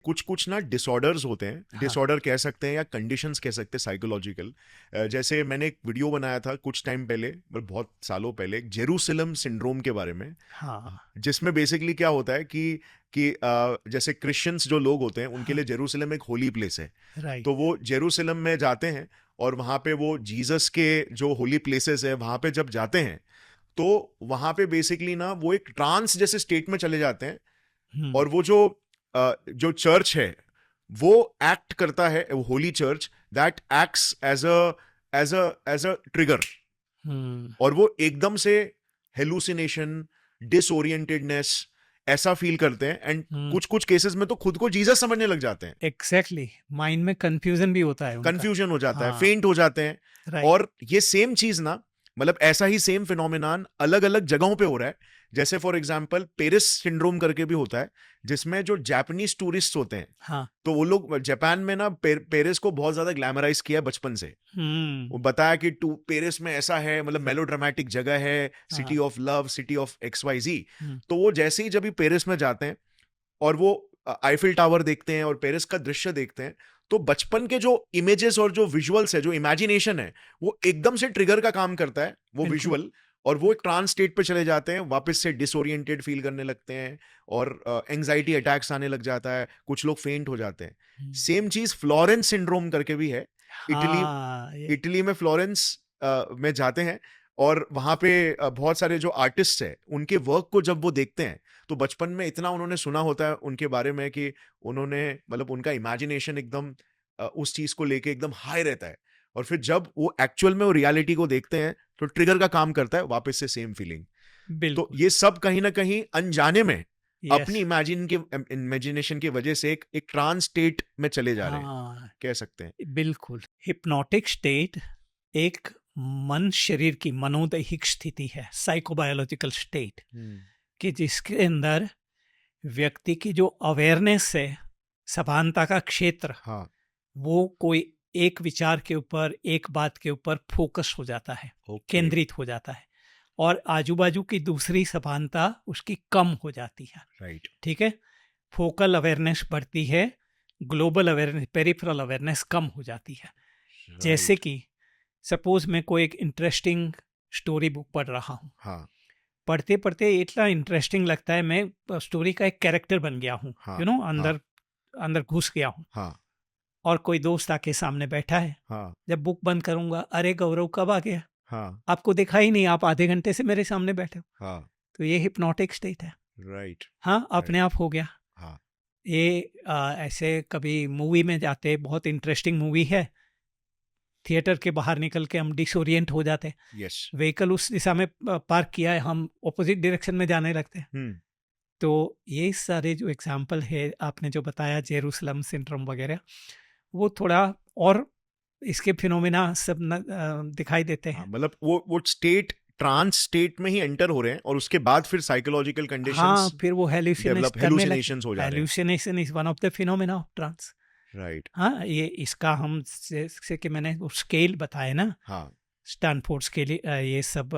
कुछ कुछ ना डिसऑर्डर्स होते हैं, हाँ डिसऑर्डर कह सकते हैं या कंडीशंस कह सकते हैं साइकोलॉजिकल। जैसे मैंने एक वीडियो बनाया था कुछ टाइम पहले, मतलब बहुत सालों पहले, एक जेरूसलम सिंड्रोम के बारे में। हाँ जिसमें बेसिकली क्या होता है कि जैसे क्रिश्चियंस जो लोग होते हैं उनके हाँ लिए जेरूसलम एक होली प्लेस है। राइट। तो वो जेरूसलम में जाते हैं और वहाँ पे वो जीसस के जो होली प्लेसेस है वहाँ पे जब जाते हैं तो वहाँ पे बेसिकली ना वो एक ट्रांस जैसे स्टेट में चले जाते हैं। हम्म और वो जो चर्च है वो एक्ट करता है, holy church that acts as a trigger. Hmm और वो एकदम से हेलुसिनेशन, डिसओरिएंटेडनेस ऐसा फील करते हैं, एंड हम्म कुछ कुछ केसेस में तो खुद को जीसस समझने लग जाते हैं। एग्जैक्टली, माइंड में कंफ्यूजन भी होता है उनका। कंफ्यूजन हो जाता है, हाँ फेंट हो जाते हैं। राइट। और ये सेम चीज ना, मतलब ऐसा ही सेम फिनोमिनान अलग अलग जगहों पे हो रहा है। जैसे फॉर एग्जांपल पेरिस सिंड्रोम करके भी होता है, जिसमें जो जापानीज टूरिस्ट होते हैं, हाँ तो वो लोग जापान में ना पेरिस को बहुत ज्यादा ग्लैमराइज किया है बचपन से। हम्म वो बताया कि पेरिस में ऐसा है, मतलब मेलोड्रामेटिक जगह है, सिटी हाँ of love, city of X Y Z. Hmm तो वो जैसे ही जब भी पेरिस में जाते हैं और वो आईफिल टावर देखते हैं और पेरिस का दृश्य देखते हैं, तो बचपन के जो इमेजेस और जो विजुअल्स है, जो इमेजिनेशन है, वो एकदम से ट्रिगर का काम करता है, वो बिल्कुल। विजुअल। और वो एक ट्रांस स्टेट पे चले जाते हैं, वापस से डिसोरिएंटेड फील करने लगते हैं और एंजाइटी अटैक्स आने लग जाता है, कुछ लोग फेंट हो जाते हैं। हम्म, सेम चीज फ्लोरेंस सिंड्रोम करके भी है। इटली हाँ ये इटली में फ्लोरेंस में जाते हैं और वहां पे बहुत सारे जो आर्टिस्ट हैं उनके वर्क को जब वो देखते हैं, तो बचपन में इतना उन्होंने सुना होता है उनके बारे में कि उन्होंने, मतलब उनका इमेजिनेशन एकदम उस चीज को लेके एकदम हाई रहता है। और फिर जब वो एक्चुअल में वो रियलिटी को देखते हैं तो ट्रिगर का काम करता है, वापस से सेम फीलिंग। तो बिल्कुल। ये सब कहीं ना कहीं अनजाने में यस। अपनी इमेजिनेशन की वजह से एक ट्रांस स्टेट में चले जा रहे हैं, हाँ कह सकते हैं। बिल्कुल, हिप्नोटिक स्टेट एक मन शरीर की मनोदैहिक स्थिति है, साइकोबायोलॉजिकल स्टेट, हम्म। कि जिसके अंदर व्यक्ति की जो अवेयरनेस है, सभानता का क्षेत्र, हाँ। वो कोई एक विचार के ऊपर, एक बात के ऊपर फोकस हो जाता है, ओके। केंद्रित हो जाता है, और आजू बाजू की दूसरी सभानता उसकी कम हो जाती है। राइट। ठीक है। फोकल अवेयरनेस बढ़ती है, ग्लोबल अवेयरनेस, पेरिफेरल अवेयरनेस कम हो जाती है। जैसे राइट। कि सपोज मैं कोई एक इंटरेस्टिंग स्टोरी बुक पढ़ रहा हूँ, हाँ। पढ़ते पढ़ते इतना इंटरेस्टिंग लगता है, मैं स्टोरी का एक कैरेक्टर बन गया हूँ, हाँ। यू नो, हाँ। अंदर अंदर घुस गया हूँ। हाँ। और कोई दोस्त आके सामने बैठा है, हाँ। जब बुक बंद करूंगा, अरे गौरव कब आ गया, हाँ। आपको देखा ही नहीं, आप आधे घंटे से मेरे सामने बैठे हो। हाँ। तो ये हिप्नोटिक स्टेट है। राइट। हाँ, अपने राइट। आप हो गया। हाँ। ये ऐसे कभी मूवी में जाते, बहुत इंटरेस्टिंग मूवी है, थिएटर के बाहर निकल के हम डिसोरिएंट हो जाते हैं, यस। व्हीकल उस दिशा में पार्क किया है, हम ऑपोजिट डायरेक्शन में जाने लगते हैं। हम्म। तो ये सारे जो एग्जाम्पल है आपने जो बताया, जेरूसलम सिंड्रोम वगैरह, वो थोड़ा और इसके फिनोमिना सब दिखाई देते हाँ, हैं। मतलब वो स्टेट, ट्रांस स्टेट में ही एंटर हो रहे हैं और उसके बाद फिर साइकोलॉजिकल हाँ, कंडीशंस फिर वो हेल्यूसिनेट डेवलप, करने लगते। हेलुसिनेशंस हो जा रहे हैं। Hallucination is one of the phenomena of trance. Right. हाँ, ये इसका हम जैसे कि मैंने वो स्केल बताया ना, हाँ। स्टैनफोर्ड स्केल, ये सब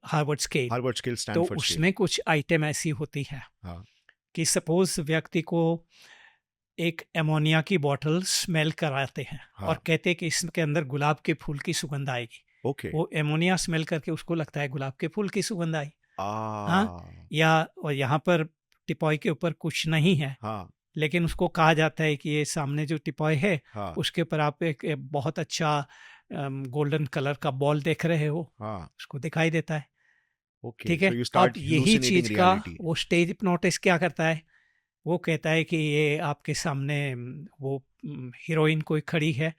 हार्वर्ड स्केल, हार्वर्ड स्केल, तो स्टैनफोर्ड स्केल। उसमें कुछ आइटम ऐसी होती है हाँ। कि सपोज व्यक्ति को एक एमोनिया की बोतल स्मेल कराते हैं और हाँ। कहते हैं कि इसके अंदर गुलाब के फूल की सुगंध आएगी। ओके। वो एमोनिया स्मेल करके उसको लगता है गुलाब के फूल की सुगंध आई। हाँ, आ। या और यहाँ पर टिपॉय के ऊपर कुछ नहीं है, हाँ। लेकिन उसको कहा जाता है कि ये सामने जो टिपॉय है, हाँ। उसके ऊपर आप एक बहुत अच्छा गोल्डन कलर का बॉल देख रहे हो, हाँ। उसको दिखाई देता है। ओके, ठीक है। सो यू अब स्टार्ट यही हेलुसिनेटिंग चीज का रियलिटी। वो स्टेज हिप्नोटिस्ट क्या करता है, वो कहता है कि ये आपके सामने वो हीरोइन कोई खड़ी है,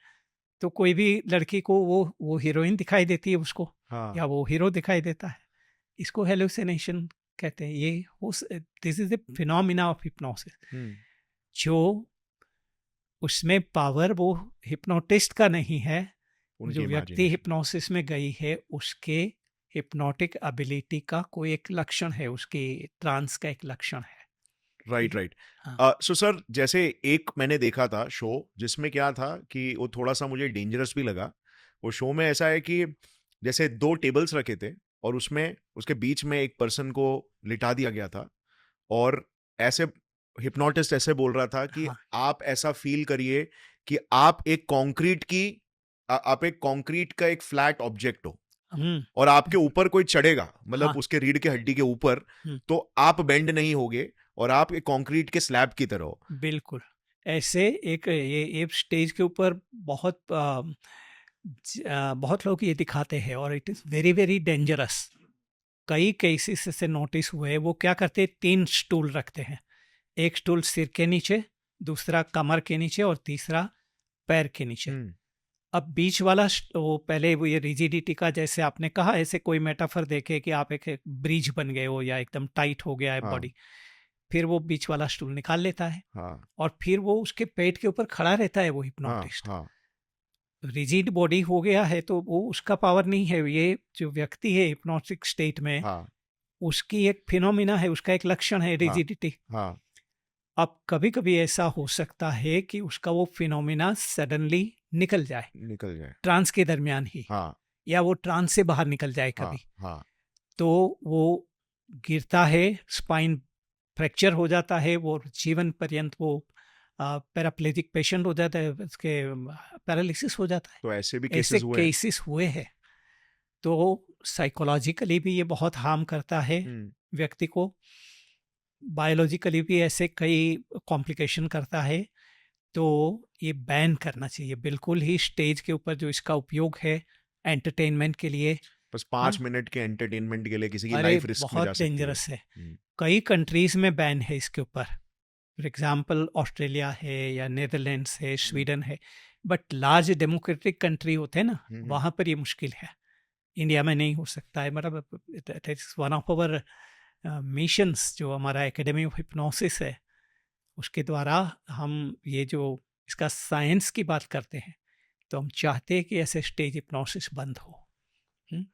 तो कोई भी लड़की को वो हीरोइन दिखाई देती है उसको, हाँ। या वो हीरो दिखाई देता है। इसको हेलुसिनेशन कहते हैं। ये this is the phenomena of hypnosis. Hmm. जो उसमें पावर वो हिप्नोटिस्ट का नहीं है, वो उनकी जो व्यक्ति इमेजिनेशन। हिप्नोसिस में गई है उसके हिप्नोटिक एबिलिटी का कोई एक लक्षण है, उसकी ट्रांस का एक लक्षण है। राइट। ये- राइट। हाँ सो सर, जैसे एक मैंने देखा था शो, जिसमें क्या था कि वो थोड़ा सा मुझे डेंजरस भी लगा। वो शो में ऐसा है कि जैसे दो टेबल्स रखे थे और उसमें उसके बीच में एक पर्सन को लिटा दिया गया था। और ऐसे हिप्नोटिस्ट ऐसे बोल रहा था कि हाँ। आप ऐसा फील करिए कि आप एक कंक्रीट का एक फ्लैट ऑब्जेक्ट हो हुँ, और आपके ऊपर कोई चढ़ेगा, मतलब हाँ, उसके रीढ़ के हड्डी के ऊपर, हुँ, तो आप बेंड नहीं होगे और आप एक कंक्रीट के स्लैब की तरह हो। बिल्कुल। ऐसे ये स्टेज के ऊपर बहुत लोग ये दिखाते हैं और it is very, very dangerous. कई केसेस ऐसे नोटिस हुए, वो क्या करते हैं 3 स्टूल रखते हैं। एक स्टूल सिर के नीचे, दूसरा कमर के नीचे और तीसरा पैर के नीचे। हम्म। अब बीच वाला वो पहले वो ये रिजिडिटी का जैसे आपने कहा, ऐसे कोई मेटाफर देखे कि आप एक ब्रिज बन गए हो या एकदम टाइट हो गया है हाँ बॉडी, फिर वो बीच वाला स्टूल निकाल लेता है हाँ और फिर वो उसके पेट के ऊपर खड़ा रहता है वो हाँ हिप्नोटिस्ट। हाँ रिजिड बॉडी हो गया है तो वो उसका पावर नहीं है, ये जो व्यक्ति है हिप्नोटिक स्टेट में, हाँ उसकी एक फिनोमिना है, उसका एक लक्षण है हाँ रिजिडिटी। हाँ अब कभी कभी ऐसा हो सकता है कि उसका वो फिनोमिना सडनली निकल जाए निकल जाए। ट्रांस के दरमियान ही, हाँ या वो ट्रांस से बाहर निकल जाए हाँ कभी, हाँ तो वो गिरता है, स्पाइन फ्रैक्चर हो जाता है, वो जीवन पर्यंत वो पैराप्लेजिक पेशेंट हो जाता है, उसके पैरालिसिस हो जाता है। तो ऐसे भी ऐसे केसेस हुए हैं। केसेस हुए हैं। तो साइकोलॉजिकली भी ये बहुत हार्म करता है हम्म। व्यक्ति को, बायोलॉजिकली भी ऐसे कई कॉम्प्लिकेशन करता है। तो ये बैन करना चाहिए बिल्कुल ही, स्टेज के ऊपर जो इसका उपयोग है एंटरटेनमेंट के लिए। बस हाँ, 5 मिनट के एंटरटेनमेंट के लिए किसी की अरे लाइफ रिस्क में बहुत जा सकती है। डेंजरस है। कई कंट्रीज में बैन है इसके ऊपर, फॉर एग्जांपल ऑस्ट्रेलिया है या नीदरलैंड्स है, हम्म, स्वीडन है। बट लार्ज डेमोक्रेटिक कंट्री होते हैं ना, हम्म, वहाँ पर ये मुश्किल है। इंडिया में नहीं हो सकता है, मतलब it is one of our missions, जो हमारा एकेडमी ऑफ हिप्नोसिस है, उसके द्वारा हम ये जो इसका साइंस की बात करते हैं, तो हम चाहते हैं कि ऐसे स्टेज हिप्नोसिस बंद हो। हम्म,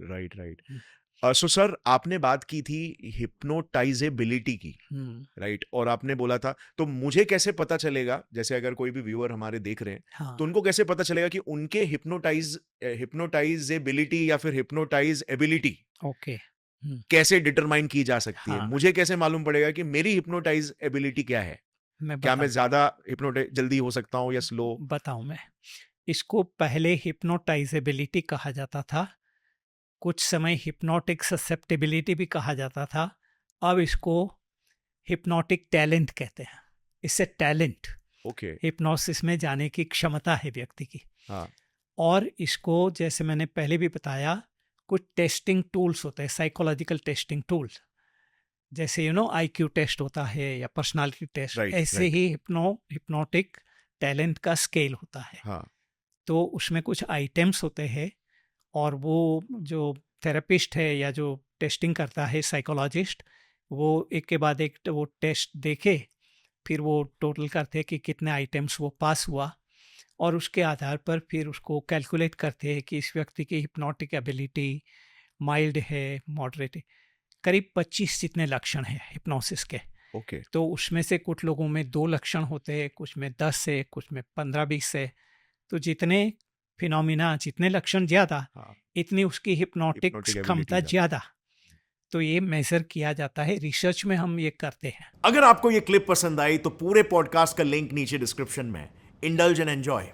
राइट राइट। हम्म, सो सर, आपने बात की थी हिप्नोटाइजेबिलिटी की, हम्म, राइट, और आपने बोला था, तो मुझे कैसे पता चलेगा, जैसे अगर कोई भी व्यूअर हमारे देख रहे हैं, हाँ, तो उनको कैसे पता चलेगा कि उनके हिप्नोटाइजेबिलिटी या फिर हिप्नोटाइज एबिलिटी ओके, कैसे डिटरमाइन की जा सकती है? हाँ, मुझे कैसे मालूम पड़ेगा कि मेरी हिप्नोटाइज एबिलिटी क्या है? मैं क्या मैं बताऊं, ज्यादा हिप्नोटाइज जल्दी हो सकता हूँ या स्लो? बताऊं मैं। इसको पहले हिप्नोटाइजेबिलिटी कहा जाता था, कुछ समय हिप्नोटिक ससेप्टिबिलिटी भी कहा जाता था, अब इसको हिप्नोटिक टैलेंट कहते हैं। इससे टैलेंट, ओके। हिप्नोसिस में जाने की क्षमता है व्यक्ति की। हाँ और इसको जैसे मैंने पहले भी बताया, कुछ टेस्टिंग टूल्स होते हैं, साइकोलॉजिकल टेस्टिंग टूल्स, जैसे आईक्यू टेस्ट होता है या पर्सनालिटी टेस्ट, राइट ऐसे राइट। ही हिप्नोटिक टैलेंट का स्केल होता है। हाँ तो उसमें कुछ आइटम्स होते हैं, और वो जो थेरेपिस्ट है या जो टेस्टिंग करता है साइकोलॉजिस्ट, वो एक के बाद एक वो टेस्ट देखे, फिर वो टोटल करते हैं कि कितने आइटम्स वो पास हुआ, और उसके आधार पर फिर उसको कैलकुलेट करते हैं कि इस व्यक्ति की हिप्नोटिक एबिलिटी माइल्ड है, मॉडरेट है। करीब 25 जितने लक्षण हैं हिप्नोसिस के। ओके। तो उसमें से कुछ लोगों में 2 लक्षण होते हैं, कुछ में 10 है, कुछ में 15-20 है। तो जितने फिनोमिना, जितने लक्षण ज़्यादा, हाँ, इतनी उसकी हिप्नोटिक हिप्नोटिक एबिलिटी क्षमता ज्यादा। ज़्यादा। तो ये मेजर किया जाता है, रिसर्च में हम ये करते हैं। अगर आपको ये क्लिप पसंद आई तो पूरे पॉडकास्ट का लिंक नीचे डिस्क्रिप्शन में। Indulge and enjoy.